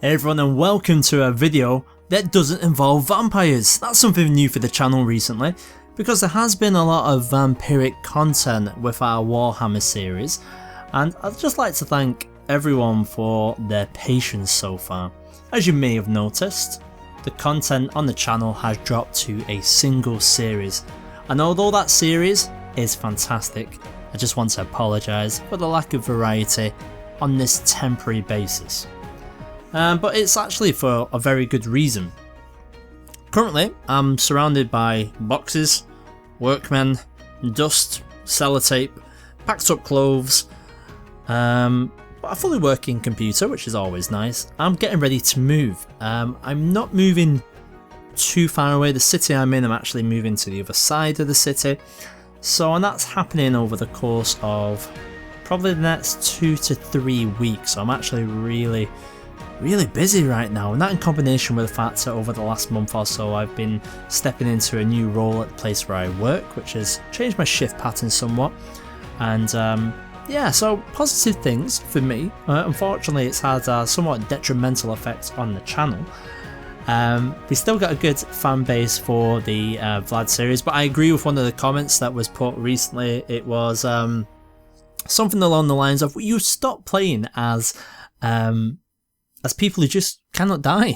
Hey everyone, and welcome to a video that doesn't involve vampires. That's something new for the channel recently, because there has been a lot of vampiric content with our Warhammer series, and I'd just like to thank everyone for their patience so far. As you may have noticed, the content on the channel has dropped to a single series, and although that series is fantastic, I just want to apologise for the lack of variety on this temporary basis. But it's actually for a very good reason. Currently, I'm surrounded by boxes, workmen, dust, sellotape, packed up clothes, but a fully working computer, which is always nice. I'm getting ready to move. I'm not moving too far away. The city I'm in, I'm actually moving to the other side of the city. And that's happening over the course of probably the next 2 to 3 weeks. So I'm actually really busy right now, and that in combination with the fact that over the last month or so I've been stepping into a new role at the place where I work, which has changed my shift pattern somewhat, and yeah, so positive things for me. Unfortunately it's had a somewhat detrimental effect on the channel. We still got a good fan base for the Vlad series, but I agree with one of the comments that was put recently. It was something along the lines of, you stop playing as people who just cannot die.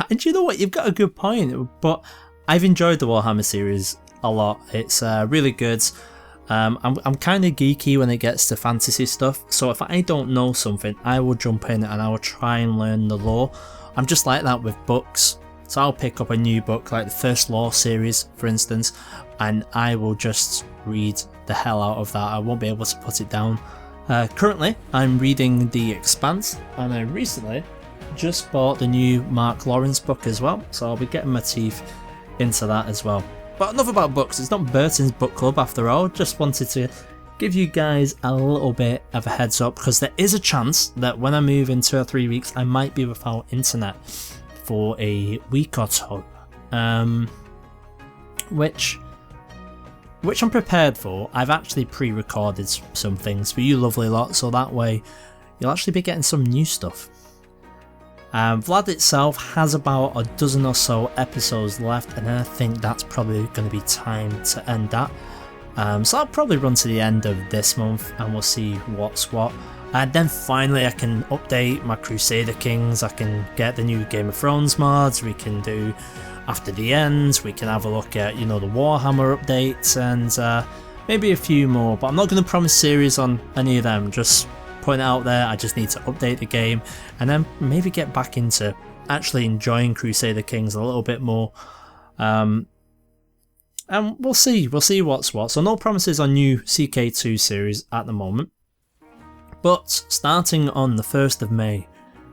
And you know what, you've got a good point, but I've enjoyed the Warhammer series a lot. It's really good. I'm kind of geeky when it gets to fantasy stuff, so if I don't know something, I will jump in and I will try and learn the lore. I'm just like that with books, so I'll pick up a new book, like the first lore series for instance, and I will just read the hell out of that. I won't be able to put it down. Currently, I'm reading The Expanse, and I recently just bought the new Mark Lawrence book as well, so I'll be getting my teeth into that as well. But enough about books, it's not Burton's book club after all. Just wanted to give you guys a little bit of a heads up, because there is a chance that when I move in 2 or 3 weeks I might be without internet for a week or so, which I'm prepared for. I've actually pre-recorded some things for you lovely lot, so that way you'll actually be getting some new stuff. Vlad itself has about a dozen or so episodes left, and I think that's probably going to be time to end that. So I'll probably run to the end of this month and we'll see what's what. And then finally I can update my Crusader Kings, I can get the new Game of Thrones mods, we can do After the End, we can have a look at, you know, the Warhammer updates, and maybe a few more. But I'm not going to promise series on any of them, just putting it out there. I just need to update the game and then maybe get back into actually enjoying Crusader Kings a little bit more. And we'll see what's what. So no promises on new CK2 series at the moment. But starting on the 1st of May,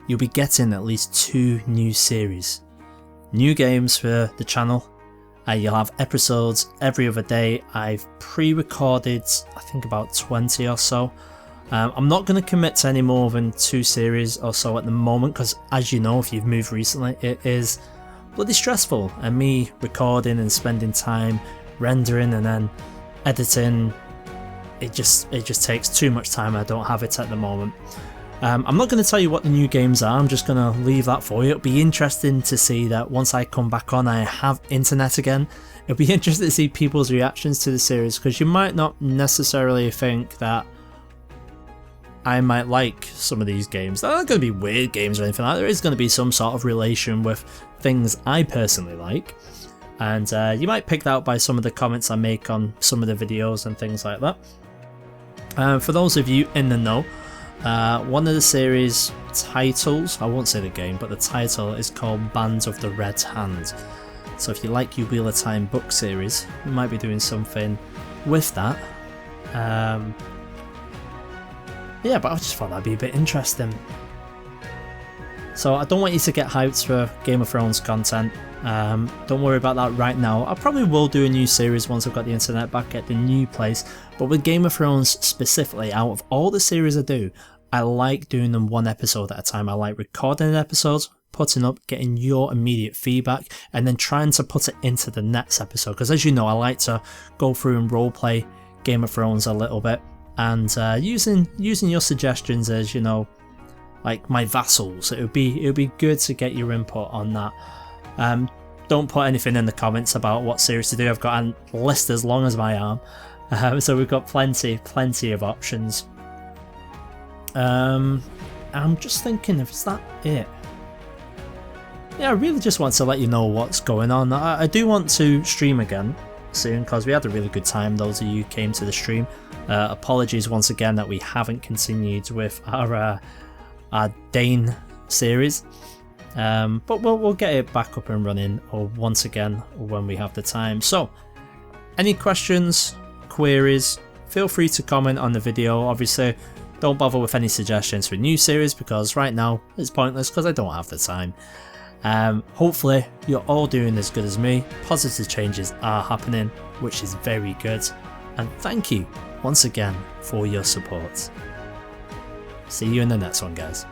you'll be getting at least 2 new series. New games for the channel. You'll have episodes every other day. I've pre-recorded, I think, about 20 or so. I'm not going to commit to any more than 2 series or so at the moment, because as you know, if you've moved recently, it is bloody stressful, and me recording and spending time rendering and then editing, it just takes too much time. I don't have it at the moment. I'm not going to tell you what the new games are, I'm just going to leave that for you. It'll be interesting to see that once I come back on, I have internet again. It'll be interesting to see people's reactions to the series, because you might not necessarily think that I might like some of these games. They're not going to be weird games or anything like that. There is going to be some sort of relation with things I personally like, and you might pick that out by some of the comments I make on some of the videos and things like that. For those of you in the know, one of the series titles, I won't say the game, but the title is called Bands of the Red Hand. So if you like your Wheel of Time book series, we might be doing something with that. Yeah, but I just thought that'd be a bit interesting. So I don't want you to get hyped for Game of Thrones content. Don't worry about that right now. I probably will do a new series once I've got the internet back at the new place. But with Game of Thrones specifically, out of all the series I do, I like doing them 1 episode at a time. I like recording an episode, putting up, getting your immediate feedback, and then trying to put it into the next episode. Because as you know, I like to go through and roleplay Game of Thrones a little bit. And using your suggestions as, you know, like my vassals. It would be good to get your input on that. Don't put anything in the comments about what series to do. I've got a list as long as my arm, so we've got plenty of options. I'm just thinking, is that it? Yeah, I really just want to let you know what's going on. I do want to stream again soon because we had a really good time, those of you who came to the stream. Apologies once again that we haven't continued with our Dane series. But we'll get it back up and running once again when we have the time. So, any questions, queries, feel free to comment on the video. Obviously, don't bother with any suggestions for new series because right now it's pointless because I don't have the time. Hopefully, you're all doing as good as me. Positive changes are happening, which is very good. And thank you once again for your support. See you in the next one, guys.